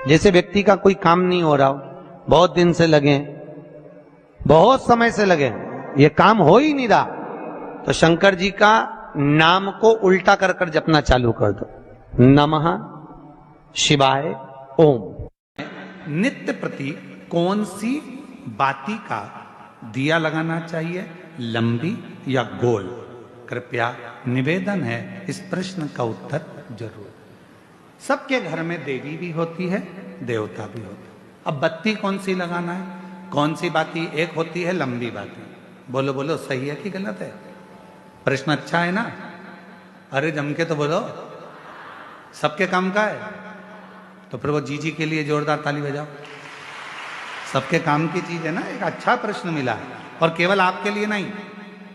जैसे व्यक्ति का कोई काम नहीं हो रहा हो, बहुत दिन से लगे, बहुत समय से लगे, ये काम हो ही नहीं रहा, तो शंकर जी का नाम को उल्टा कर कर जपना चालू कर दो। नमः शिवाय ओम। नित्य प्रति कौन सी बाती का दिया लगाना चाहिए, लंबी या गोल? कृपया निवेदन है इस प्रश्न का उत्तर जरूर। सबके घर में देवी भी होती है, देवता भी होता है। अब बत्ती कौन सी लगाना है, कौन सी बाती? एक होती है लंबी बाती। बोलो बोलो, सही है कि गलत है? प्रश्न अच्छा है ना? अरे जम के तो बोलो, सबके काम का है तो फिर वो जी के लिए जोरदार ताली बजाओ। सबके काम की चीज है ना, एक अच्छा प्रश्न मिला है। और केवल आपके लिए नहीं,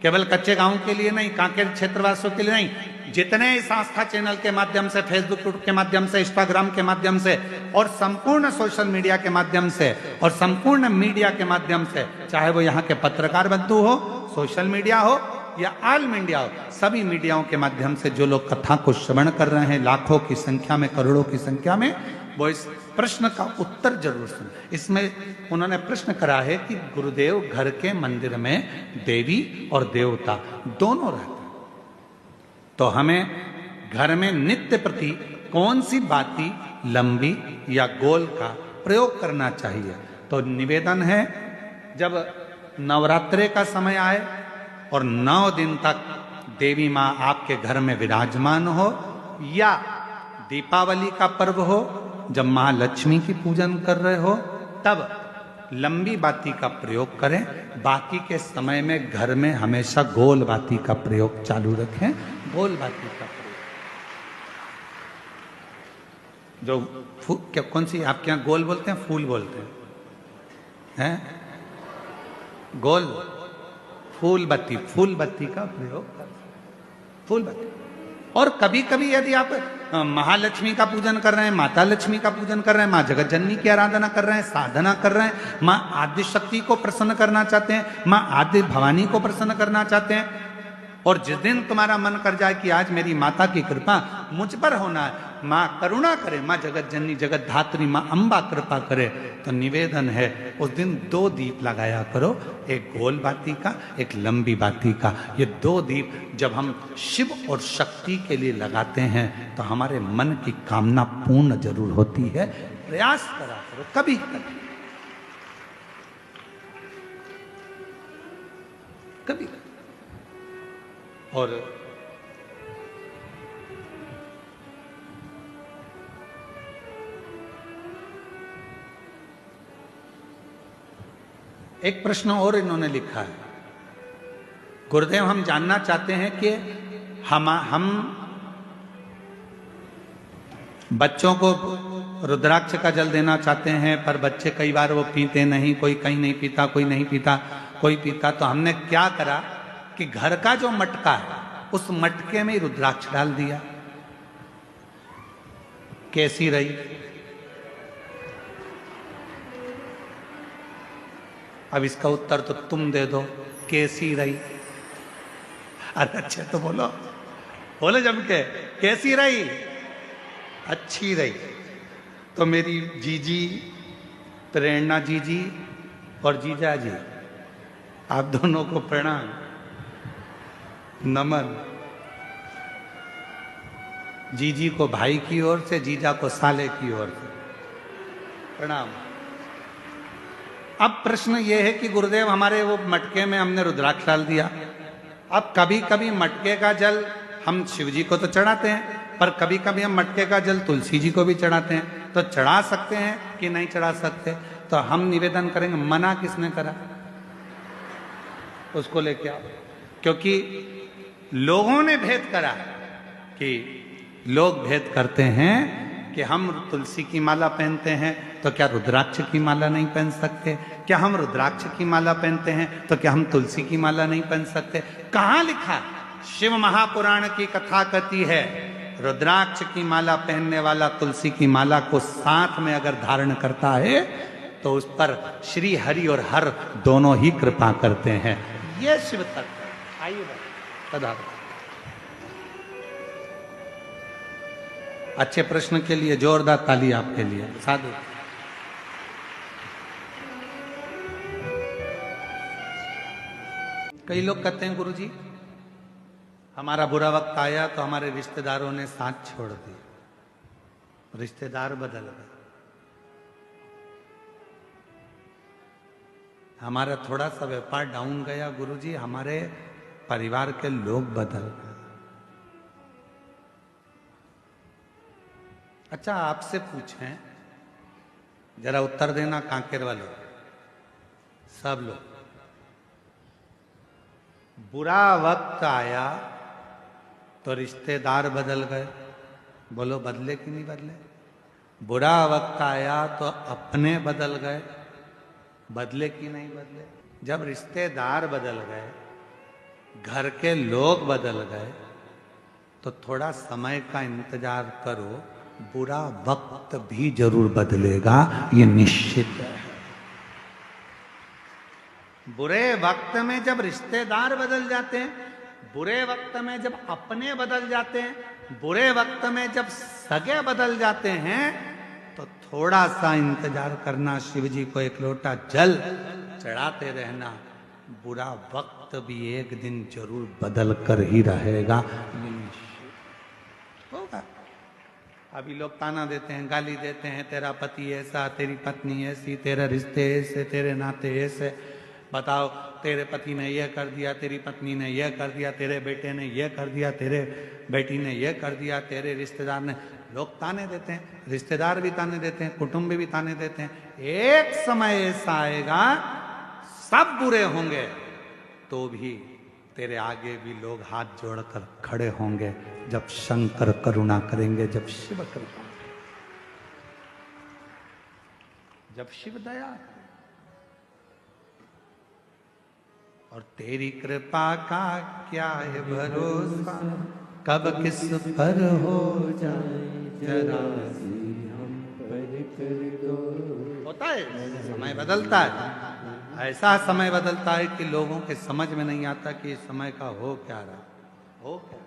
केवल कच्चे गांव के लिए नहीं, कांकेर क्षेत्रवासियों के लिए नहीं, जितने इस आस्था चैनल के माध्यम से, फेसबुक के माध्यम से, इंस्टाग्राम के माध्यम से और संपूर्ण सोशल मीडिया के माध्यम से और संपूर्ण मीडिया के माध्यम से, चाहे वो यहाँ के पत्रकार बंधु हो, सोशल मीडिया हो या ऑल मीडिया हो, सभी मीडियाओं के माध्यम से जो लोग कथा को श्रवण कर रहे हैं, लाखों की संख्या में, करोड़ों की संख्या में, वो इस प्रश्न का उत्तर जरूर सुन। इसमें उन्होंने प्रश्न करा है कि गुरुदेव, घर के मंदिर में देवी और देवता दोनों रहते हैं, तो हमें घर में नित्य प्रति कौन सी बाती, लंबी या गोल का प्रयोग करना चाहिए? तो निवेदन है, जब नवरात्रे का समय आए और 9 दिन तक देवी माँ आपके घर में विराजमान हो, या दीपावली का पर्व हो जब महालक्ष्मी की पूजन कर रहे हो, तब लंबी बाती का प्रयोग करें। बाकी के समय में घर में हमेशा गोल बाती का प्रयोग चालू रखें। गोल बाती का प्रयोग जो क्या, कौन सी आपके यहाँ गोल बोलते हैं, फूल बोलते हैं? गोल फूल बत्ती, फूल बत्ती का प्रयोग कर, फूल बत्ती। और कभी कभी यदि आप महालक्ष्मी का पूजन कर रहे हैं, माता लक्ष्मी का पूजन कर रहे हैं, माँ जगत जननी की आराधना कर रहे हैं, साधना कर रहे हैं, माँ आदि शक्ति को प्रसन्न करना चाहते हैं, माँ आदि भवानी को प्रसन्न करना चाहते हैं, और जिस दिन तुम्हारा मन कर जाए कि आज मेरी माता की कृपा मुझ पर होना है, माँ करुणा करे, माँ जगत जननी जगत धात्री माँ अम्बा कृपा करे, तो निवेदन है उस दिन 2 दीप लगाया करो, एक गोल बाती का, एक लंबी बाती का। ये 2 दीप जब हम शिव और शक्ति के लिए लगाते हैं तो हमारे मन की कामना पूर्ण जरूर होती है। प्रयास करा करो कभी कभी, कभी। और एक प्रश्न और इन्होंने लिखा है, गुरुदेव हम जानना चाहते हैं कि हम बच्चों को रुद्राक्ष का जल देना चाहते हैं, पर बच्चे कई बार वो पीते नहीं, कोई कहीं नहीं पीता, कोई नहीं पीता, कोई पीता, तो हमने क्या करा कि घर का जो मटका है उस मटके में रुद्राक्ष डाल दिया। कैसी रही? अब इसका उत्तर तो तुम दे दो, कैसी रही? अरे अच्छे तो बोलो, बोलो जम के, कैसी रही? अच्छी रही। तो मेरी जीजी, प्रेरणा जीजी और जीजा जी, आप दोनों को प्रणाम, नमन। जीजी को भाई की ओर से, जीजा को साले की ओर से प्रणाम। अब प्रश्न ये है कि गुरुदेव हमारे वो मटके में हमने रुद्राक्ष डाल दिया, अब कभी कभी मटके का जल हम शिव जी को तो चढ़ाते हैं, पर कभी कभी हम मटके का जल तुलसी जी को भी चढ़ाते हैं, तो चढ़ा सकते हैं कि नहीं चढ़ा सकते? तो हम निवेदन करेंगे, मना किसने करा? उसको लेके आओ, क्योंकि लोगों ने भेद करा कि लोग भेद करते हैं कि हम तुलसी की माला पहनते हैं तो क्या रुद्राक्ष की माला नहीं पहन सकते? क्या हम रुद्राक्ष की माला पहनते हैं तो क्या हम तुलसी की माला नहीं पहन सकते? कहाँ लिखा? शिव महापुराण की कथा कहती है, रुद्राक्ष की माला पहनने वाला तुलसी की माला को साथ में अगर धारण करता है तो उस पर श्री हरि और हर दोनों ही कृपा करते हैं। ये शिव तत्व। आइए पधारो। अच्छे प्रश्न के लिए जोरदार ताली आपके लिए। साधु। कई लोग कहते हैं गुरुजी हमारा बुरा वक्त आया तो हमारे रिश्तेदारों ने साथ छोड़ दी, रिश्तेदार बदल गए, हमारा थोड़ा सा व्यापार डाउन गया गुरुजी, हमारे परिवार के लोग बदल गए। अच्छा आपसे पूछें, जरा उत्तर देना कांकेर वालों, सब लोग, बुरा वक्त आया तो रिश्तेदार बदल गए, बोलो बदले कि नहीं बदले? बुरा वक्त आया तो अपने बदल गए, बदले कि नहीं बदले? जब रिश्तेदार बदल गए, घर के लोग बदल गए, तो थोड़ा समय का इंतजार करो, बुरा वक्त भी जरूर बदलेगा, ये निश्चित है। बुरे वक्त में जब रिश्तेदार बदल जाते हैं, बुरे वक्त में जब अपने बदल जाते हैं, बुरे वक्त में जब सगे बदल जाते हैं, तो थोड़ा सा इंतजार करना, शिव जी को एक लोटा जल चढ़ाते रहना, बुरा वक्त भी एक दिन जरूर बदल कर ही रहेगा, होगा। अभी लोग ताना देते हैं, गाली देते हैं, तेरा पति ऐसा, तेरी पत्नी ऐसी, तेरे रिश्ते ऐसे, तेरे नाते ऐसे, बताओ तेरे पति ने यह कर दिया, तेरी पत्नी ने यह कर दिया, तेरे बेटे ने यह कर दिया, तेरे बेटी ने यह कर दिया, तेरे रिश्तेदार ने, लोग ताने देते हैं, रिश्तेदार भी ताने देते हैं, कुटुंब भी ताने देते हैं। एक समय ऐसा आएगा सब बुरे होंगे तो भी तेरे आगे भी लोग हाथ जोड़कर खड़े होंगे, जब शंकर करुणा करेंगे, जब शिव कृपा, जब शिव दया, और तेरी कृपा का क्या है भरोसा, कब किस पर हो जाए जरा सी हम पर कर दो। होता है, समय बदलता है, ऐसा समय बदलता है कि लोगों के समझ में नहीं आता कि समय का हो क्या रहा, हो क्या,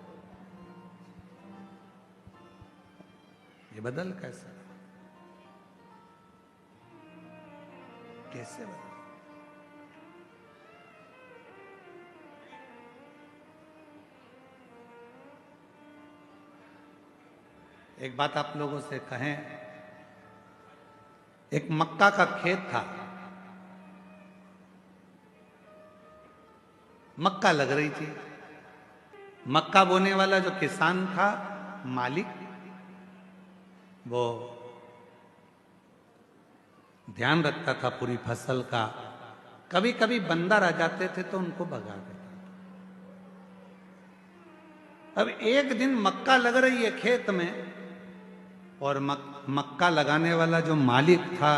ये बदल कैसे, कैसे बदल? एक बात आप लोगों से कहें, एक मक्का का खेत था, मक्का लग रही थी, मक्का बोने वाला जो किसान था, मालिक, वो ध्यान रखता था पूरी फसल का, कभी कभी बंदर आ जाते थे तो उनको भगा देता था। अब एक दिन मक्का लग रही है खेत में, और मक्का लगाने वाला जो मालिक था,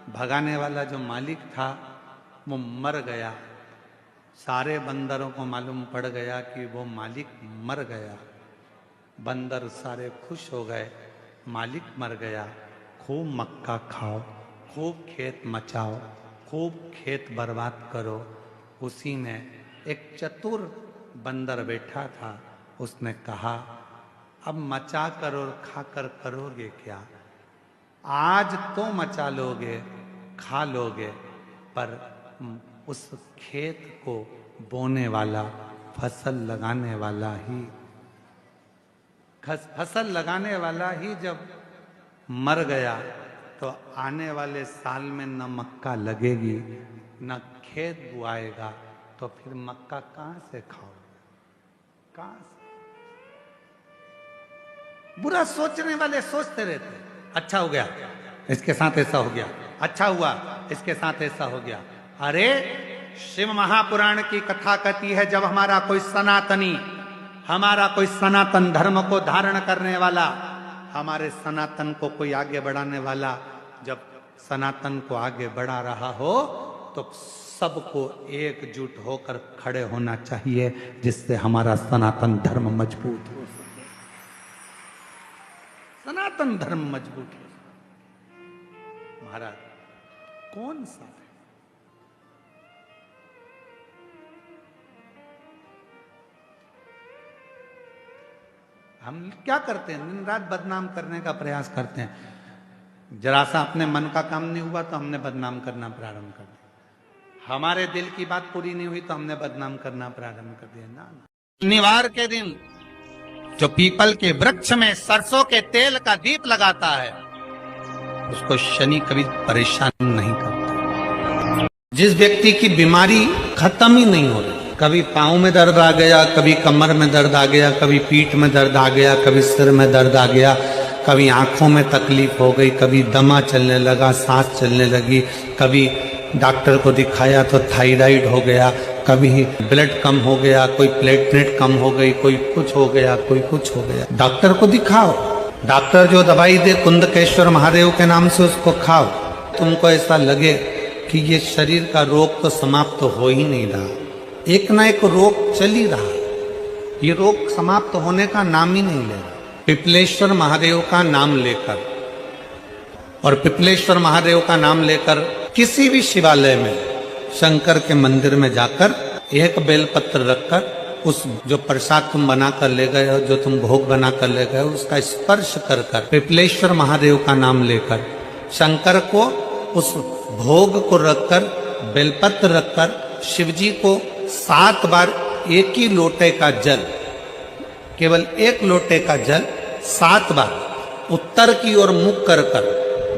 भगाने वाला जो मालिक था, वो मर गया। सारे बंदरों को मालूम पड़ गया कि वो मालिक मर गया। बंदर सारे खुश हो गए, मालिक मर गया, खूब मक्का खाओ, खूब खेत मचाओ, खूब खेत बर्बाद करो। उसी में एक चतुर बंदर बैठा था, उसने कहा अब मचा कर और खाकर करोगे क्या? आज तो मचा लोगे, खा लोगे, पर उस खेत को बोने वाला, फसल लगाने वाला ही, फसल लगाने वाला ही जब मर गया तो आने वाले साल में न मक्का लगेगी न खेत बुआएगा, तो फिर मक्का कहां से खाओगे, कहां से? बुरा सोचने वाले सोचते रहते, अच्छा हो गया इसके साथ ऐसा हो गया, अच्छा हुआ इसके साथ ऐसा हो गया। अरे शिव महापुराण की कथा कहती है, जब हमारा कोई सनातनी, हमारा कोई सनातन धर्म को धारण करने वाला, हमारे सनातन को कोई आगे बढ़ाने वाला, जब सनातन को आगे बढ़ा रहा हो तो सबको एकजुट होकर खड़े होना चाहिए, जिससे हमारा सनातन धर्म मजबूत हो, सनातन धर्म मजबूत हो। महाराज कौन सा है? हम क्या करते हैं, दिन रात बदनाम करने का प्रयास करते हैं। जरा सा अपने मन का काम नहीं हुआ तो हमने बदनाम करना प्रारंभ कर दिया, हमारे दिल की बात पूरी नहीं हुई तो हमने बदनाम करना प्रारंभ कर दिया। ना, शनिवार के दिन जो पीपल के वृक्ष में सरसों के तेल का दीप लगाता है उसको शनि कभी परेशान नहीं करता। जिस व्यक्ति की बीमारी खत्म ही नहीं हो रही, कभी पांव में दर्द आ गया, कभी कमर में दर्द आ गया, कभी पीठ में दर्द आ गया, कभी सिर में दर्द आ गया, कभी आंखों में तकलीफ हो गई, कभी दमा चलने लगा, सांस चलने लगी, कभी डॉक्टर को दिखाया तो थायराइड हो गया, कभी ब्लड कम हो गया, कोई प्लेटलेट कम हो गई, कोई कुछ हो गया, कोई कुछ हो गया। डॉक्टर को दिखाओ, डॉक्टर जो दवाई दे कुंदकेश्वर महादेव के नाम से उसको खाओ। तुमको ऐसा लगे कि ये शरीर का रोग तो समाप्त हो ही नहीं रहा, एक ना एक रोग चल ही रहा, ये रोग समाप्त होने का नाम ही नहीं ले रहा। पिपलेश्वर महादेव का नाम लेकर और पिपलेश्वर महादेव का नाम लेकर किसी भी शिवालय में, शंकर के मंदिर में जाकर एक बेलपत्र रखकर उस जो प्रसाद तुम बना कर ले गए हो, जो तुम भोग बना कर ले गए हो, उसका स्पर्श कर कर पिपलेश्वर महादेव का नाम लेकर शंकर को उस भोग को रखकर, बेलपत्र रखकर शिवजी को 7 बार एक ही लोटे का जल, केवल एक लोटे का जल 7 बार उत्तर की ओर मुख कर कर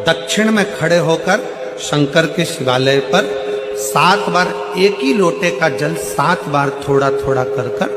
दक्षिण में खड़े होकर शंकर के शिवालय पर 7 बार एक ही लोटे का जल 7 बार थोड़ा थोड़ा कर कर